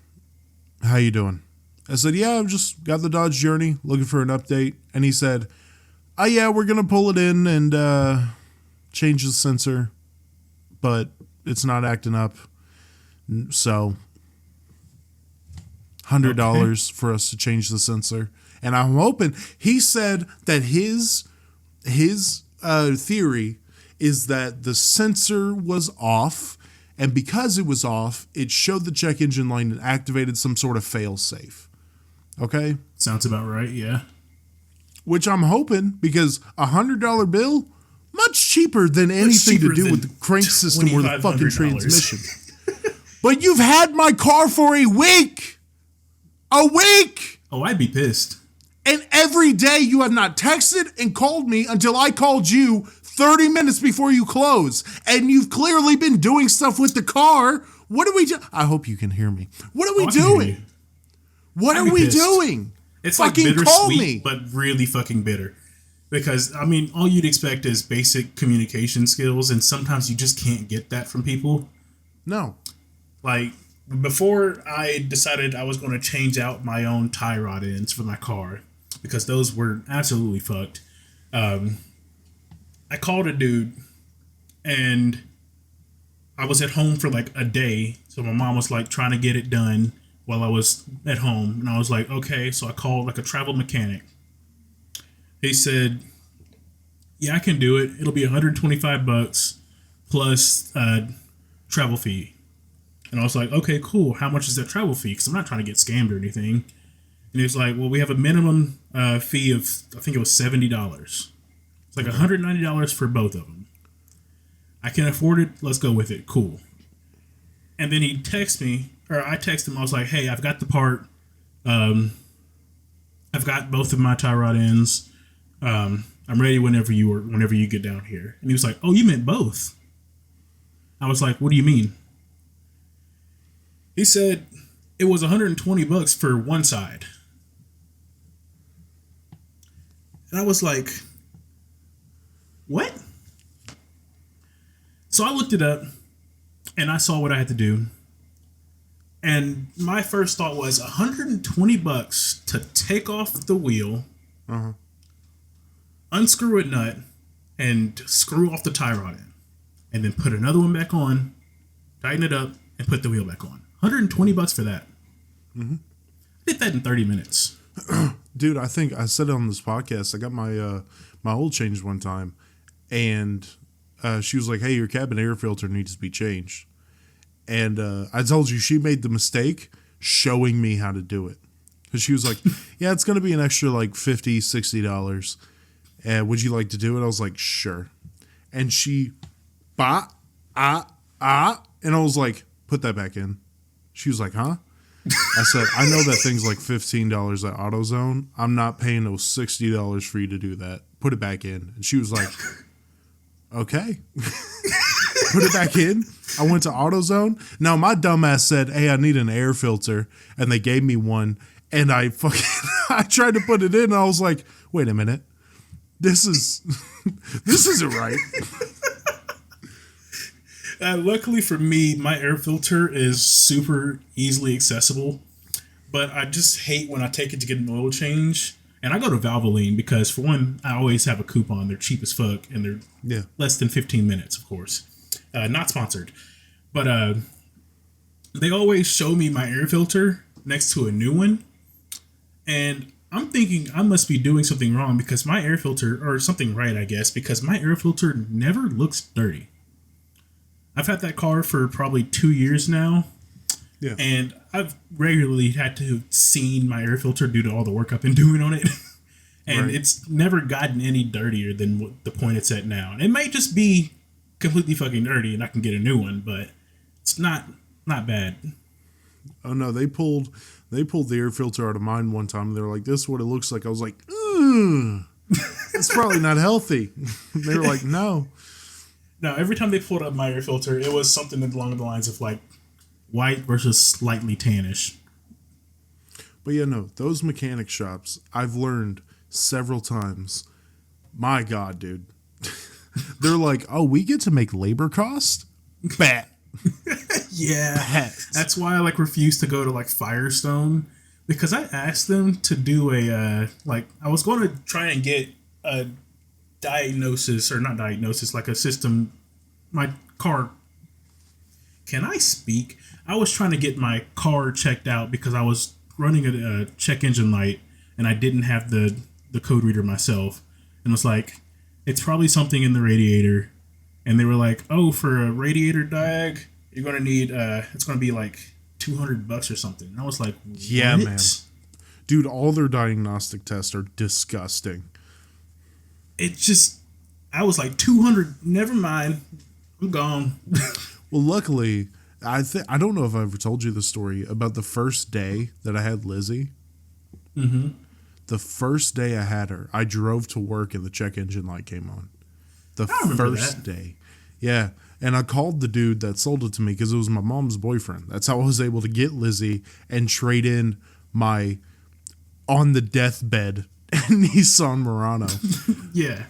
how you doing? I said, yeah, I've just got the Dodge Journey, looking for an update. And he said, oh, yeah, we're going to pull it in and change the sensor, but it's not acting up. So $100 for us to change the sensor. And I'm hoping, he said that his theory is that the sensor was off, and because it was off, it showed the check engine light and activated some sort of fail safe. Okay? Sounds about right, yeah. Which I'm hoping, because $100 bill, much cheaper than anything to do with the crank system or the fucking transmission. But you've had my car for a week! A week! Oh, I'd be pissed. And every day you have not texted and called me until I called you 30 minutes before you close. And you've clearly been doing stuff with the car. What are we doing? I hope you can hear me. What are we doing? What are we doing? It's like bittersweet, but really fucking bitter. Because, I mean, all you'd expect is basic communication skills, and sometimes you just can't get that from people. No. Like, before I decided I was going to change out my own tie rod ends for my car, because those were absolutely fucked, I called a dude, and I was at home for like a day, so my mom was like trying to get it done while I was at home, and I was like, okay, so I called like a travel mechanic. He said, yeah, I can do it. It'll be $125 plus travel fee. And I was like, okay, cool. How much is that travel fee? Because I'm not trying to get scammed or anything. And he was like, well, we have a minimum fee of, I think it was $70. It's like $190 for both of them. I can afford it. Let's go with it. Cool. And then he texted me, or I texted him. I was like, hey, I've got the part. I've got both of my tie rod ends. I'm ready whenever you get down here. And he was like, oh, you meant both. I was like, what do you mean? He said it was $120 for one side. And I was like, what? So I looked it up and I saw what I had to do. And my first thought was $120 to take off the wheel, unscrew a nut, and screw off the tie rod in. And then put another one back on, tighten it up, and put the wheel back on. $120 for that. I did that in 30 minutes. Dude, I think I said it on this podcast. I got my my oil changed one time, and she was like, hey, your cabin air filter needs to be changed. And I told you she made the mistake showing me how to do it. Because she was like, yeah, it's going to be an extra like $50, $60. And would you like to do it? I was like, sure. And she, and I was like, put that back in. She was like, huh? I said, I know that thing's like $15 at AutoZone. I'm not paying those $60 for you to do that. Put it back in. And she was like, okay. Put it back in. I went to AutoZone. Now, my dumbass said, hey, I need an air filter. And they gave me one. And I tried to put it in. And I was like, wait a minute. This isn't right. Luckily for me, my air filter is super easily accessible. But I just hate when I take it to get an oil change. And I go to Valvoline because, for one, I always have a coupon. They're cheap as fuck. And they're less than 15 minutes, of course. Not sponsored. But they always show me my air filter next to a new one. And I'm thinking I must be doing something wrong because my air filter, or something right, I guess, because my air filter never looks dirty. I've had that car for probably 2 years now. Yeah. And I've regularly had to seen my air filter due to all the work I've been doing on it. And It's never gotten any dirtier than the point it's at now. It might just be completely fucking dirty and I can get a new one, but it's not bad. Oh no, they pulled the air filter out of mine one time and they were like, this is what it looks like. I was like, it's probably not healthy. They were like, no. No, every time they pulled up my air filter, it was something along the lines of like white versus slightly tannish. But yeah, no, those mechanic shops, I've learned several times, my God, dude. They're like, oh, we get to make labor cost? Bet. Yeah. Bet. That's why I like refuse to go to like Firestone, because I asked them to do I was going to try and get a diagnosis, or not diagnosis, like a system. My car. Can I speak? I was trying to get my car checked out because I was running a check engine light and I didn't have the code reader myself. And was like, it's probably something in the radiator. And they were like, oh, for a radiator diag, you're going to need, it's going to be like $200 or something. And I was like, what? Yeah, man. Dude, all their diagnostic tests are disgusting. It just, I was like, 200, never mind. I'm gone. Well, luckily, I don't know if I ever told you the story about the first day that I had Lizzie. Mm-hmm. The first day I had her, I drove to work and the check engine light came on. The first day. Yeah. And I called the dude that sold it to me because it was my mom's boyfriend. That's how I was able to get Lizzie and trade in my on the deathbed Nissan Murano. Yeah.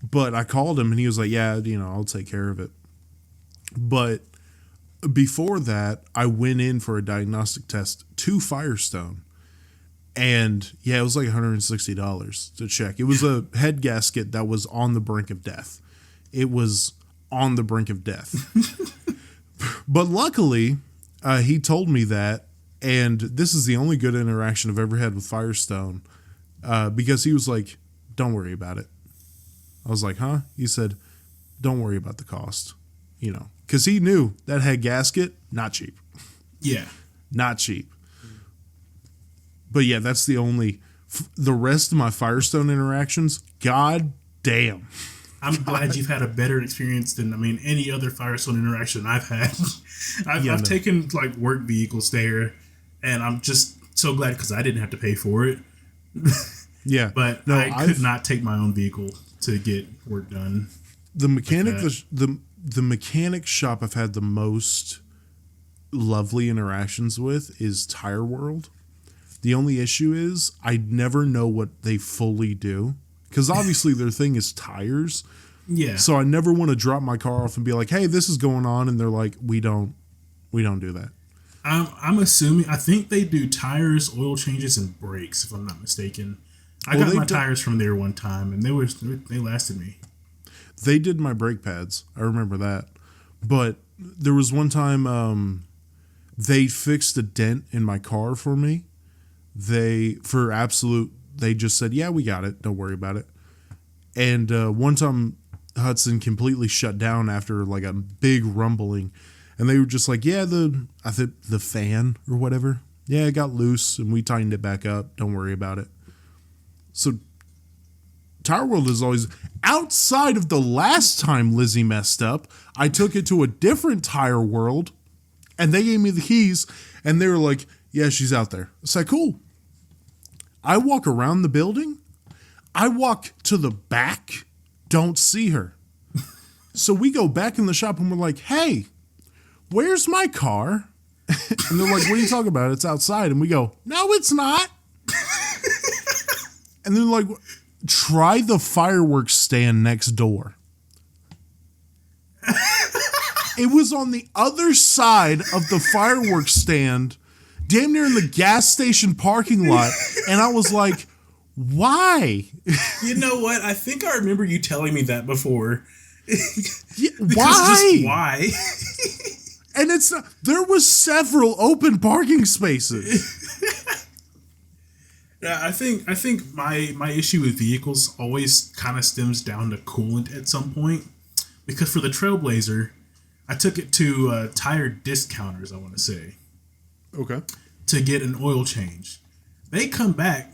But I called him and he was like, yeah, I'll take care of it. But before that, I went in for a diagnostic test to Firestone. And yeah, it was like $160 to check. It was a head gasket that was on the brink of death. It was on the brink of death. But luckily, he told me that. And this is the only good interaction I've ever had with Firestone. Because he was like, don't worry about it. I was like, huh? He said, don't worry about the cost. because he knew that head gasket, not cheap. Yeah. Not cheap. But yeah, that's the only... The rest of my Firestone interactions, god damn. I'm glad you've had a better experience than, any other Firestone interaction I've had. I've taken, like, work vehicles there, and I'm just so glad because I didn't have to pay for it. Yeah. But no, I could not take my own vehicle to get work done. The mechanic, the mechanic shop I've had the most lovely interactions with is Tire World. The only issue is I never know what they fully do. Because obviously their thing is tires. Yeah. So I never want to drop my car off and be like, hey, this is going on. And they're like, we don't do that. I'm assuming, I think they do tires, oil changes, and brakes, if I'm not mistaken. I got my tires from there one time, and they lasted me. They did my brake pads. I remember that. But there was one time they fixed a dent in my car for me. They just said, yeah, we got it. Don't worry about it. And one time Hudson completely shut down after like a big rumbling. And they were just like, yeah, I think the fan or whatever. Yeah, it got loose and we tightened it back up. Don't worry about it. So Tire World is always outside of the last time Lizzie messed up. I took it to a different Tire World and they gave me the keys and they were like, yeah, she's out there. It's like, cool. I walk around the building. I walk to the back. Don't see her. So we go back in the shop and we're like, hey, where's my car? And they're like, what are you talking about? It's outside. And we go, no, it's not. And they're like, try the fireworks stand next door. It was on the other side of the fireworks stand, damn near in the gas station parking lot. And I was like, why? You know what? I think I remember you telling me that before. Yeah, why? Just why? And it's not, there was several open parking spaces. Yeah, I think my issue with vehicles always kind of stems down to coolant at some point. Because for the Trailblazer, I took it to tire discounters, I want to say. Okay. To get an oil change. They come back,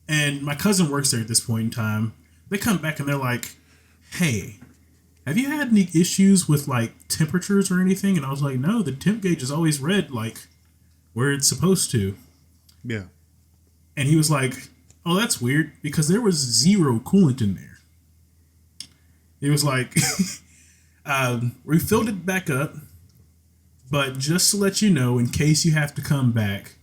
and my cousin works there at this point in time. They come back and they're like, hey, have you had any issues with like temperatures or anything? And I was like, no, the temp gauge is always red like where it's supposed to. Yeah. And he was like, oh, that's weird because there was zero coolant in there. It was like, we filled it back up, but just to let you know, in case you have to come back,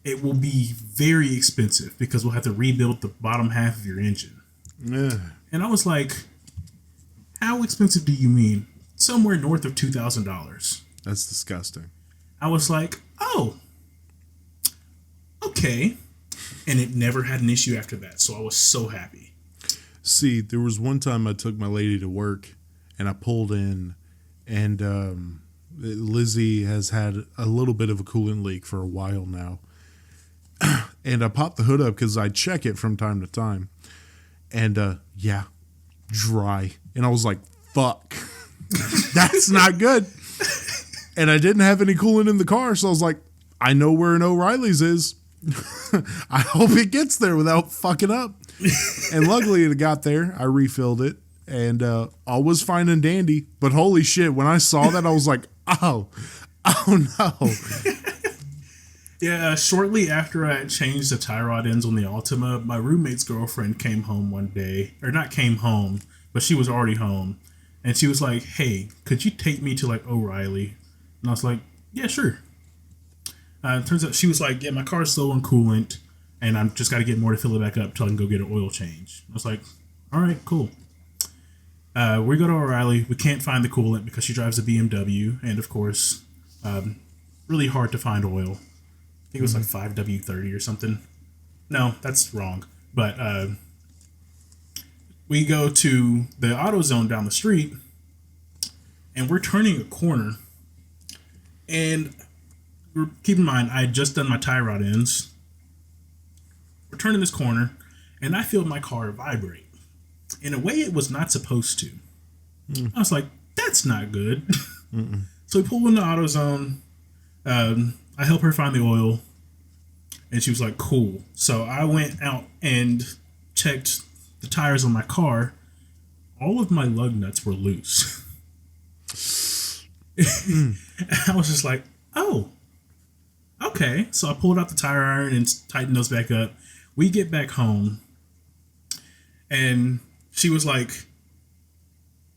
it will be very expensive because we'll have to rebuild the bottom half of your engine. Yeah. And I was like, how expensive do you mean? Somewhere north of $2,000. That's disgusting. I was like, oh, okay. And it never had an issue after that. So I was so happy. See, there was one time I took my lady to work and I pulled in and Lizzie has had a little bit of a coolant leak for a while now. And I popped the hood up because I check it from time to time. And yeah, dry. And I was like, fuck, that's not good. And I didn't have any coolant in the car. So I was like, I know where an O'Reilly's is. I hope it gets there without fucking up. And luckily it got there. I refilled it and all was fine and dandy. But holy shit, when I saw that, I was like, oh no. Yeah, shortly after I had changed the tie rod ends on the Altima, my roommate's girlfriend came home one day. Or not came home, but she was already home. And she was like, hey, could you take me to like O'Reilly? And I was like, yeah, sure. Turns out she was like, yeah, my car's low on coolant, and I'm just got to get more to fill it back up till I can go get an oil change. I was like, all right, cool. We go to O'Reilly. We can't find the coolant because she drives a BMW, and of course, really hard to find oil. I think it was like 5W30 or something. No, that's wrong. But we go to the AutoZone down the street, and we're turning a corner, and keep in mind, I had just done my tie rod ends. We're turning this corner, and I feel my car vibrate in a way it was not supposed to. I was like, that's that's not good. So we pull in the AutoZone. I help her find the oil, and she was like, cool. So I went out and checked the tires on my car. All of my lug nuts were loose. I was just like, oh, okay. So I pulled out the tire iron and tightened those back up. We get back home, and she was like,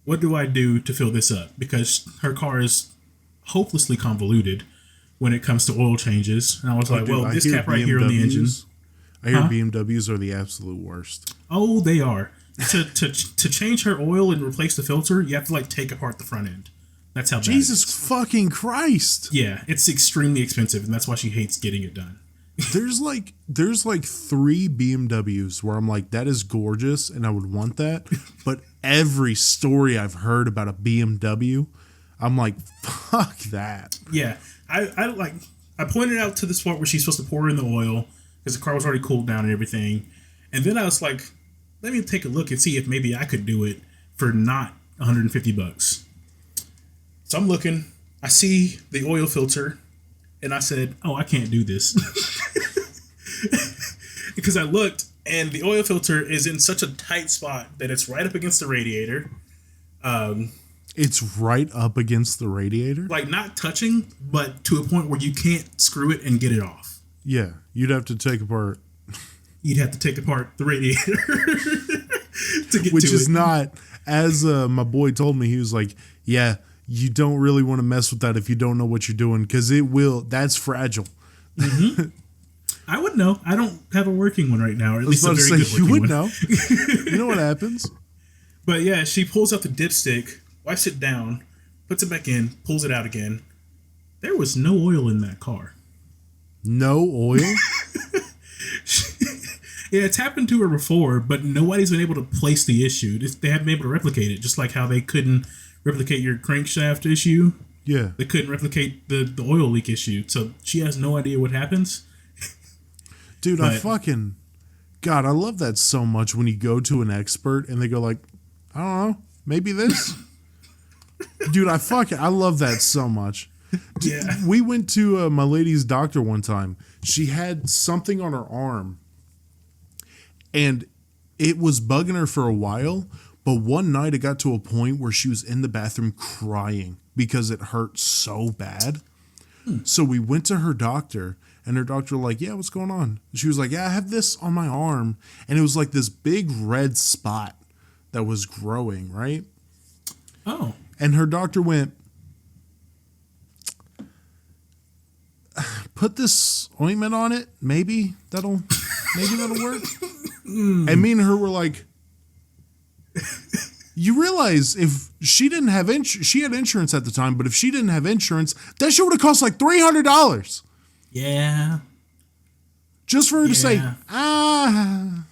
what do I do to fill this up? Because her car is hopelessly convoluted when it comes to oil changes. And I was like, dude, well, this cap right here on the engine. I hear BMWs are the absolute worst. Oh, they are. To change her oil and replace the filter, you have to like take apart the front end. That's how bad Jesus it is. fucking Christ. Yeah, it's extremely expensive, and that's why she hates getting it done. There's like 3 BMWs where I'm like, that is gorgeous and I would want that. But every story I've heard about a BMW, I'm like, fuck that. Yeah. I pointed out to the spot where she's supposed to pour in the oil because the car was already cooled down and everything. And then I was like, let me take a look and see if maybe I could do it for not $150. So I'm looking, I see the oil filter, and I said, oh, I can't do this. Because I looked, and the oil filter is in such a tight spot that it's right up against the radiator. It's right up against the radiator? Like, not touching, but to a point where you can't screw it and get it off. Yeah, you'd have to take apart. You'd have to take apart the radiator to get Which to is it. not, as my boy told me, he was like, yeah, you don't really want to mess with that if you don't know what you're doing, because that's fragile. Mm-hmm. I would know. I don't have a working one right now, or at least a very good working you would one. know. You know what happens. But yeah, she pulls out the dipstick, wipes it down, puts it back in, pulls it out again. There was no oil in that car. No oil? Yeah, it's happened to her before, but nobody's been able to place the issue. They haven't been able to replicate it, just like how they couldn't replicate your crankshaft issue. Yeah. They couldn't replicate the oil leak issue. So she has no idea what happens. Dude, God, I love that so much when you go to an expert and they go like, I don't know, maybe this. Dude, I love that so much. Yeah. We went to my lady's doctor one time. She had something on her arm, and it was bugging her for a while. But one night it got to a point where she was in the bathroom crying because it hurt so bad. So we went to her doctor, and her doctor was like, yeah, what's going on? She was like, yeah, I have this on my arm. And it was like this big red spot that was growing, right? Oh. And her doctor went, put this ointment on it. Maybe that'll work. And me and her were like, you realize if she didn't have she had insurance at the time, but if she didn't have insurance, that shit would have cost like $300. Yeah. Just for her to say, I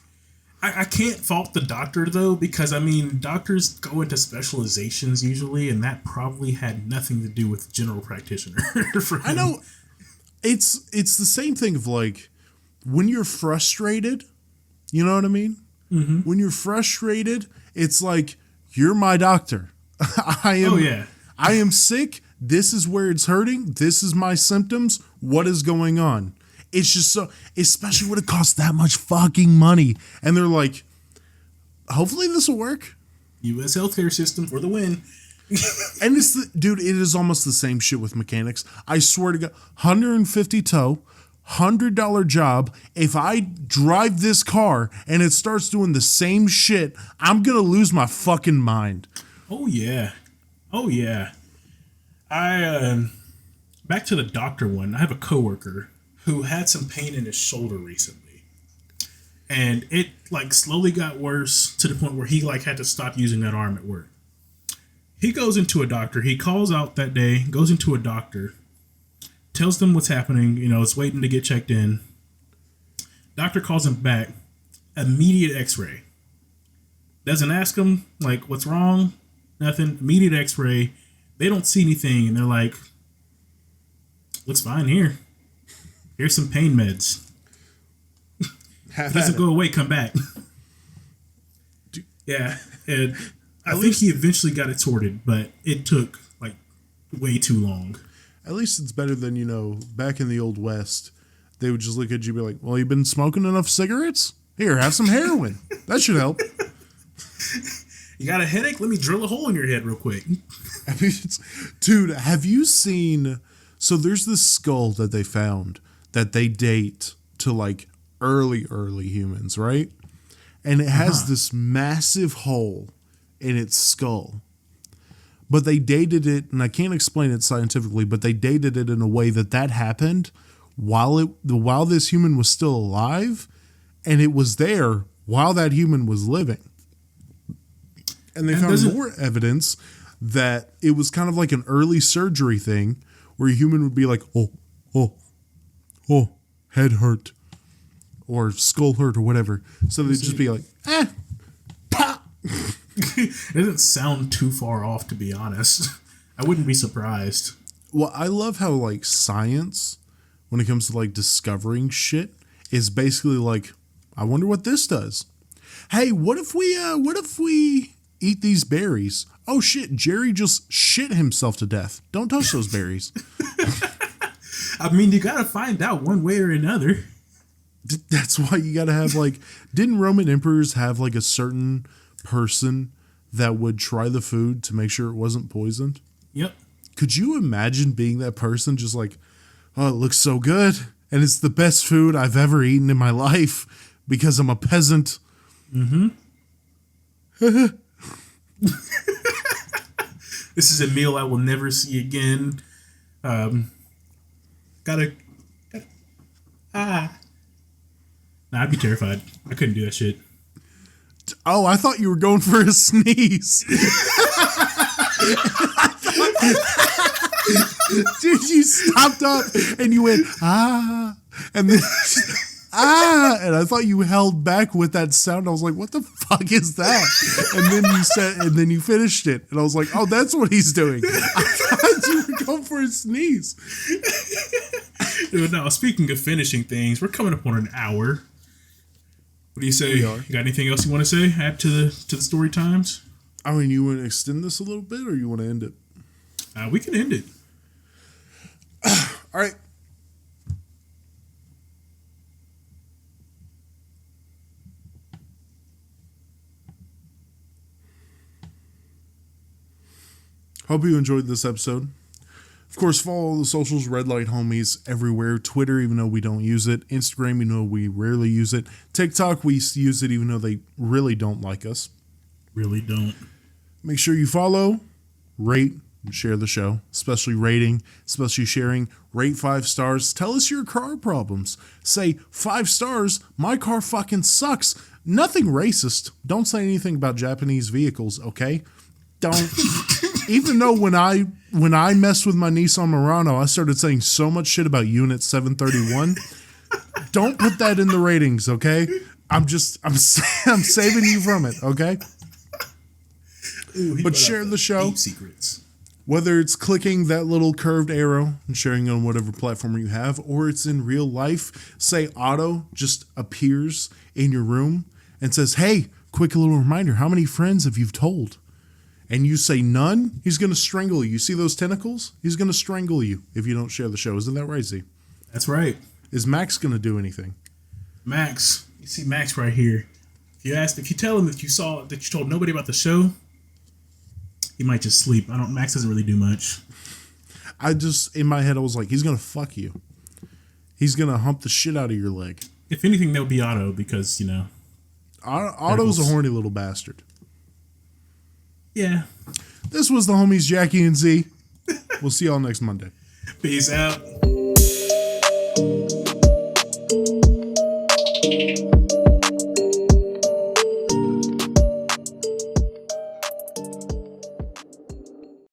can't fault the doctor, though, because, I mean, doctors go into specializations usually, and that probably had nothing to do with general practitioner. For him. I know. It's the same thing of like, when you're frustrated, you know what I mean? Mm-hmm. When you're frustrated, it's like, you're my doctor. I am sick. This is where it's hurting. This is my symptoms. What is going on? It's just so, especially when it costs that much fucking money. And they're like, hopefully this will work. U.S. healthcare system for the win. And dude, it is almost the same shit with mechanics. I swear to God, 150 tow, $100 job. If I drive this car and it starts doing the same shit, I'm going to lose my fucking mind. Oh, yeah. Oh, yeah. Back to the doctor one. I have a coworker who had some pain in his shoulder recently. And it like slowly got worse to the point where he like had to stop using that arm at work. He goes into a doctor. He calls out that day, goes into a doctor, tells them what's happening, is waiting to get checked in. Doctor calls him back, immediate x-ray. Doesn't ask him, like, what's wrong? Nothing. Immediate x-ray. They don't see anything, and they're like, looks fine here. Here's some pain meds. If it doesn't go away, come back. Yeah. And I think he eventually got it sorted, but it took like way too long. At least it's better than, back in the Old West, they would just look at you and be like, well, you've been smoking enough cigarettes? Here, have some heroin. That should help. You got a headache? Let me drill a hole in your head real quick. I mean, dude, have you seen... So there's this skull that they found that they date to like early humans, right? And it has this massive hole in its skull. But they dated it, and I can't explain it scientifically, but they dated it in a way that happened while this human was still alive, and it was there while that human was living. And they found more evidence that it was kind of like an early surgery thing where a human would be like, oh, head hurt or skull hurt or whatever. So they'd just be like, pop. It doesn't sound too far off, to be honest. I wouldn't be surprised. Well, I love how like science, when it comes to like discovering shit, is basically like, I wonder what this does. Hey, what if we eat these berries? Oh shit, Jerry just shit himself to death. Don't touch those berries. I mean, you gotta find out one way or another. That's why you gotta have like, didn't Roman emperors have like a certain person that would try the food to make sure it wasn't poisoned? Yep. Could you imagine being that person just like, oh, it looks so good and it's the best food I've ever eaten in my life because I'm a peasant? Mm-hmm. This is a meal I will never see again. Nah, I'd be terrified. I couldn't do that shit. Oh, I thought you were going for a sneeze. Dude, you stopped up and you went, and then, and I thought you held back with that sound. I was like, what the fuck is that? And then you finished it. And I was like, oh, that's what he's doing. I thought you were going for a sneeze. Dude, no, speaking of finishing things, we're coming up on an hour. What do you say? You got anything else you want to say? Add to the story times? I mean, you want to extend this a little bit or you want to end it? We can end it. All right. Hope you enjoyed this episode. Of course, follow the socials, Red Light Homies, everywhere. Twitter, even though we don't use it. Instagram, even though we rarely use it. TikTok, we use it even though they really don't like us. Really don't. Make sure you follow, rate, and share the show. Especially rating, especially sharing. Rate 5 stars. Tell us your car problems. Say, 5 stars, my car fucking sucks. Nothing racist. Don't say anything about Japanese vehicles, okay? Don't. Even though when I messed with my Nissan Murano, I started saying so much shit about Unit 731. Don't put that in the ratings, okay? I'm saving you from it, okay? Ooh, but share the show. Deep secrets. Whether it's clicking that little curved arrow and sharing on whatever platform you have, or it's in real life, say Otto just appears in your room and says, hey, quick little reminder, how many friends have you told? And you say none, he's going to strangle you. You see those tentacles? He's going to strangle you if you don't share the show. Isn't that right, Z? That's right. Is Max going to do anything? Max. You see Max right here. If you tell him that you told nobody about the show, he might just sleep. Max doesn't really do much. In my head, I was like, he's going to fuck you. He's going to hump the shit out of your leg. If anything, they'll be Otto because, Otto's a horny little bastard. Yeah. This was the homies Jackie and Z. We'll see y'all next Monday. Peace out.